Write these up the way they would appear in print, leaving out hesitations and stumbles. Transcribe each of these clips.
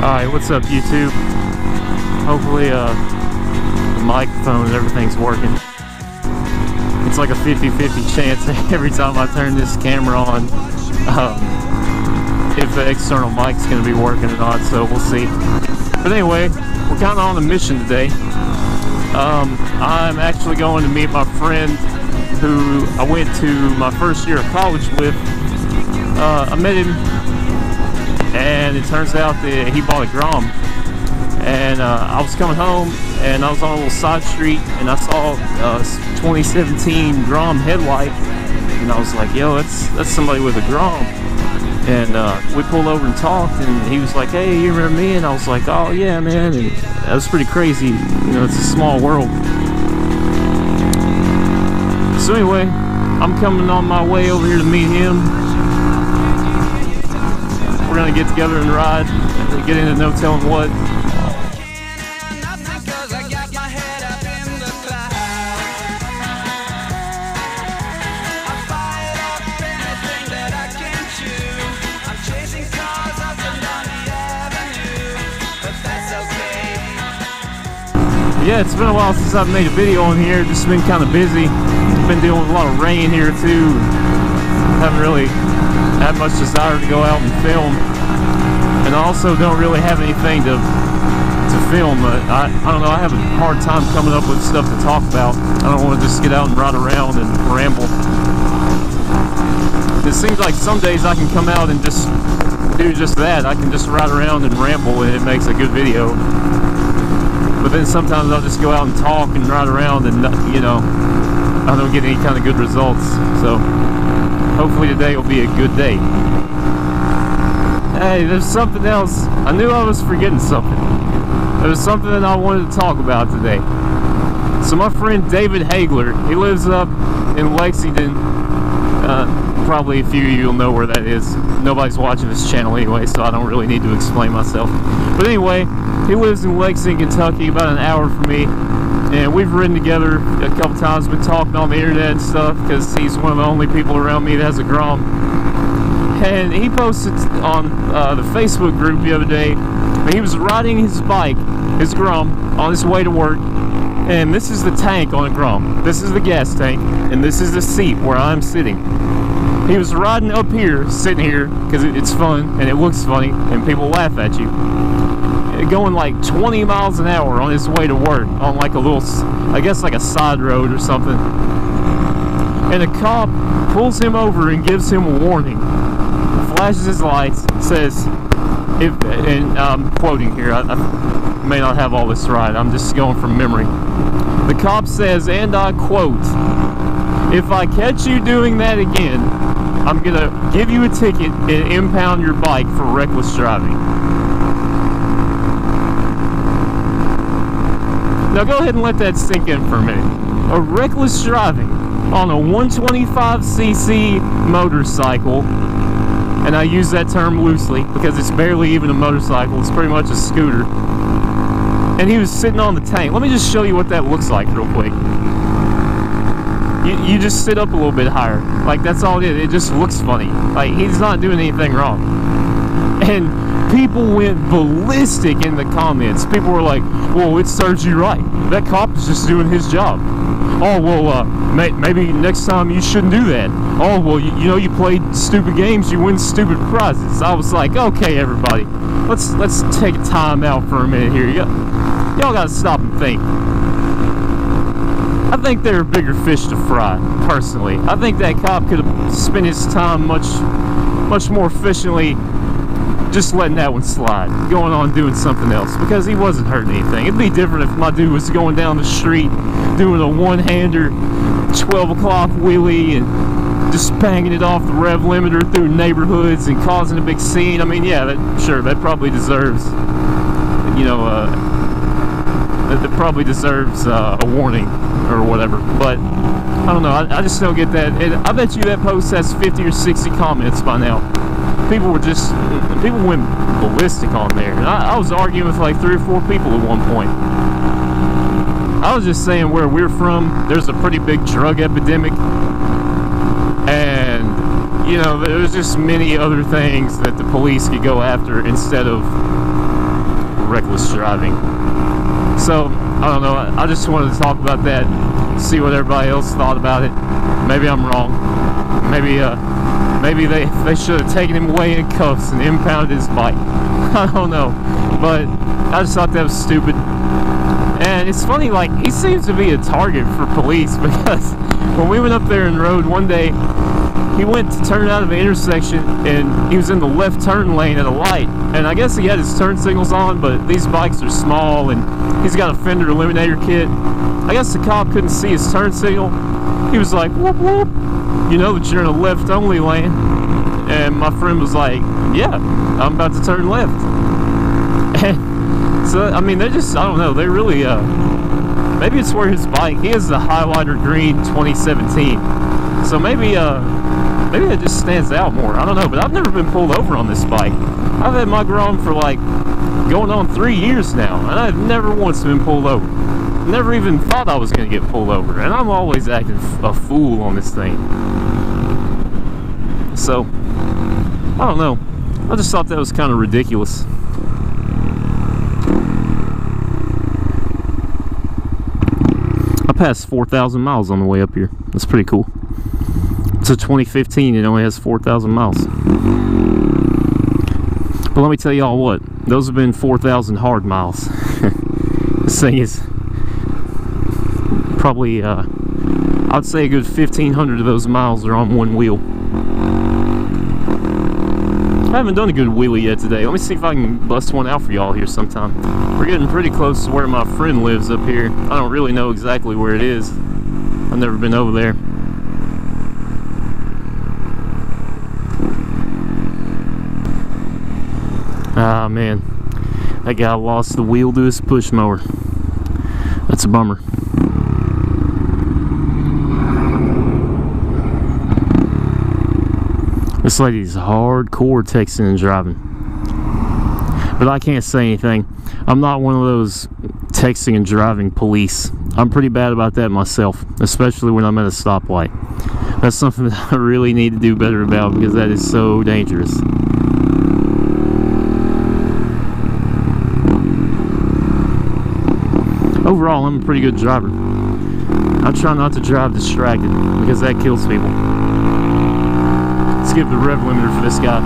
Alright, what's up YouTube? Hopefully the microphone and everything's working. It's like a 50-50 chance every time I turn this camera on if the external mic's going to be working or not, so we'll see. But anyway, we're kind of on a mission today. I'm actually going to meet my friend who I went to my first year of college with. I met him, and it turns out that he bought a Grom. And I was coming home, and I was on a little side street, and I saw a 2017 Grom headlight, and I was like, yo, that's somebody with a Grom. And we pulled over and talked, and he was like, hey, you remember me? And I was like, oh yeah, man. And that was pretty crazy. You know, it's a small world. So anyway, I'm coming on my way over here to meet him. We're gonna get together and ride, and get into no telling what. Yeah, it's been a while since I've made a video on here. Just been kind of busy. Been dealing with a lot of rain here too. Haven't really had much desire to go out and film, and I also don't really have anything to film. I don't know. I have a hard time coming up with stuff to talk about. I don't want to just get out and ride around and ramble. It seems like some days I can come out and just do just that. I can just ride around and ramble, and it makes a good video. But then sometimes I'll just go out and talk and ride around, and you know, I don't get any kind of good results. So hopefully today will be a good day. Hey, there's something else. I knew I was forgetting something. There was something that I wanted to talk about today. So my friend David Hagler, he lives up in Lexington. Probably a few of you will know where that is. Nobody's watching this channel anyway, so I don't really need to explain myself. But anyway, he lives in Lexington, Kentucky, about an hour from me. And we've ridden together a couple times, been talking on the internet and stuff, because he's one of the only people around me that has a Grom. And he posted on the Facebook group the other day that he was riding his bike, his Grom, on his way to work. And this is the tank on a Grom. This is the gas tank, and this is the seat where I'm sitting. He was riding up here, sitting here, because it's fun, and it looks funny, and people laugh at you. Going like 20 miles an hour on his way to work, on like a little, I guess like a side road or something. And a cop pulls him over and gives him a warning. Flashes his lights, says, and I'm quoting here, I may not have all this right, I'm just going from memory. The cop says, and I quote, "If I catch you doing that again, I'm gonna give you a ticket and impound your bike for reckless driving." Now go ahead and let that sink in for a minute. A reckless driving on a 125cc motorcycle, and I use that term loosely because it's barely even a motorcycle, it's pretty much a scooter. And he was sitting on the tank. Let me just show you what that looks like real quick. You just sit up a little bit higher. Like, that's all it is. It just looks funny. Like, he's not doing anything wrong. And people went ballistic in the comments. People were like, well, it serves you right. That cop is just doing his job. Oh, well, maybe next time you shouldn't do that. Oh, well, you know, you played stupid games, you win stupid prizes. I was like, okay, everybody, let's take a time out for a minute here. Y'all gotta stop and think. I think there are bigger fish to fry, personally. I think that cop could have spent his time much more efficiently just letting that one slide, going on doing something else, because he wasn't hurting anything. It'd be different if my dude was going down the street doing a one-hander 12 o'clock wheelie and just banging it off the rev limiter through neighborhoods and causing a big scene. I mean, yeah, that probably deserves, you know, that probably deserves a warning or whatever. But I don't know, I just don't get that. And I bet you that post has 50 or 60 comments by now. People went ballistic on there. And I was arguing with like 3 or 4 people at one point. I was just saying where we're from, there's a pretty big drug epidemic. And, you know, there's just many other things that the police could go after instead of reckless driving. So, I don't know, I just wanted to talk about that, see what everybody else thought about it. Maybe I'm wrong. Maybe they should have taken him away in cuffs and impounded his bike. I don't know, but I just thought that was stupid. And it's funny, like, he seems to be a target for police, because when we went up there and rode one day, he went to turn out of an intersection and he was in the left turn lane at a light, and I guess he had his turn signals on, but these bikes are small and he's got a fender eliminator kit. I guess the cop couldn't see his turn signal. He was like, whoop whoop, you know that you're in a left only lane. And my friend was like, yeah, I'm about to turn left. And so, I mean, they're just, I don't know, they really, maybe it's where his bike, he has the highlighter green 2017. So maybe it just stands out more. I don't know, but I've never been pulled over on this bike. I've had my Grom for like going on 3 years now, and I've never once been pulled over. Never even thought I was going to get pulled over, and I'm always acting a fool on this thing. So, I don't know. I just thought that was kind of ridiculous. I passed 4,000 miles on the way up here. That's pretty cool. It's a 2015, it only has 4,000 miles. But let me tell y'all what, those have been 4,000 hard miles. This thing is probably, I'd say a good 1,500 of those miles are on one wheel. I haven't done a good wheelie yet today. Let me see if I can bust one out for y'all here sometime. We're getting pretty close to where my friend lives up here. I don't really know exactly where it is. I've never been over there. Ah, man, that guy lost the wheel to his push mower. That's a bummer. This lady's hardcore texting and driving. But I can't say anything. I'm not one of those texting and driving police. I'm pretty bad about that myself, especially when I'm at a stoplight. That's something that I really need to do better about, because that is so dangerous. Overall, I'm a pretty good driver. I try not to drive distracted, because that kills people. Let's give the rev limiter for this guy.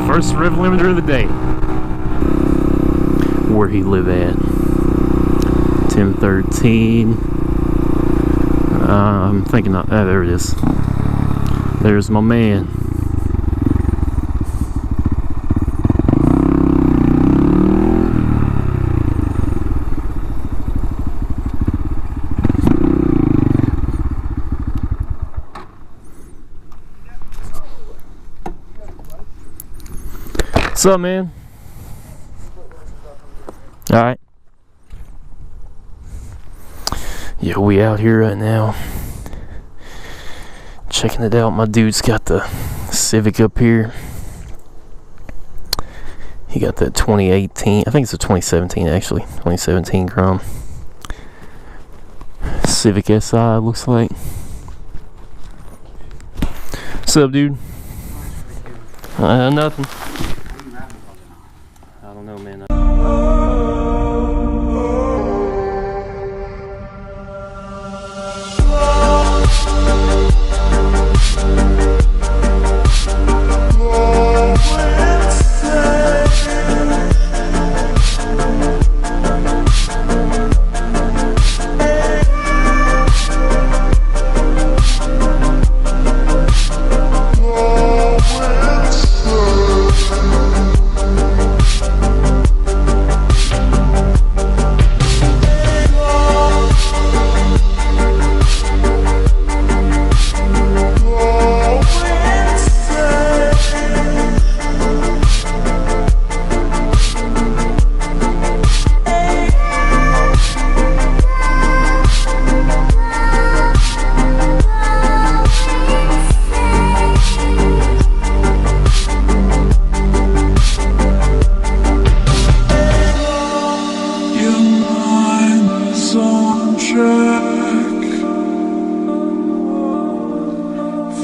First rev limiter of the day. Where he live at? 1013. I'm thinking, there it is. There's my man. What's up, man? Alright. Yeah, we out here right now. Checking it out. My dude's got the Civic up here. He got that 2018. I think it's a 2017 actually. 2017 Grom. Civic SI looks like. What's up, dude? Nothing. I don't know, man.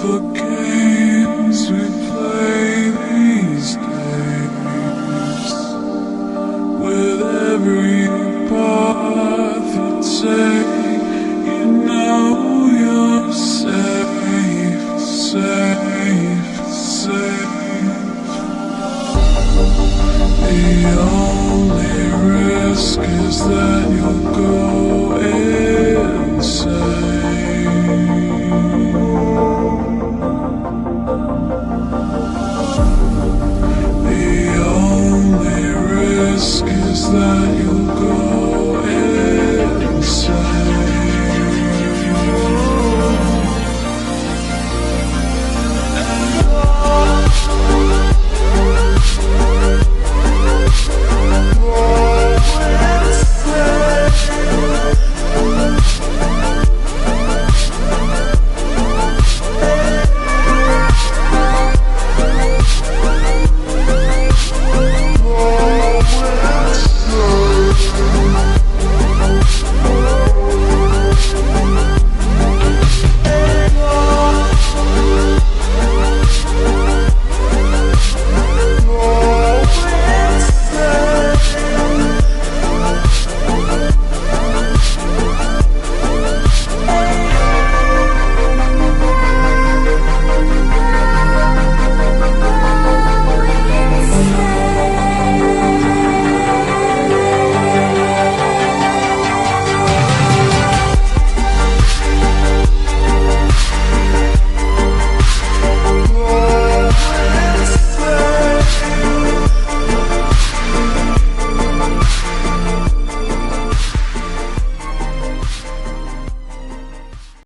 Forget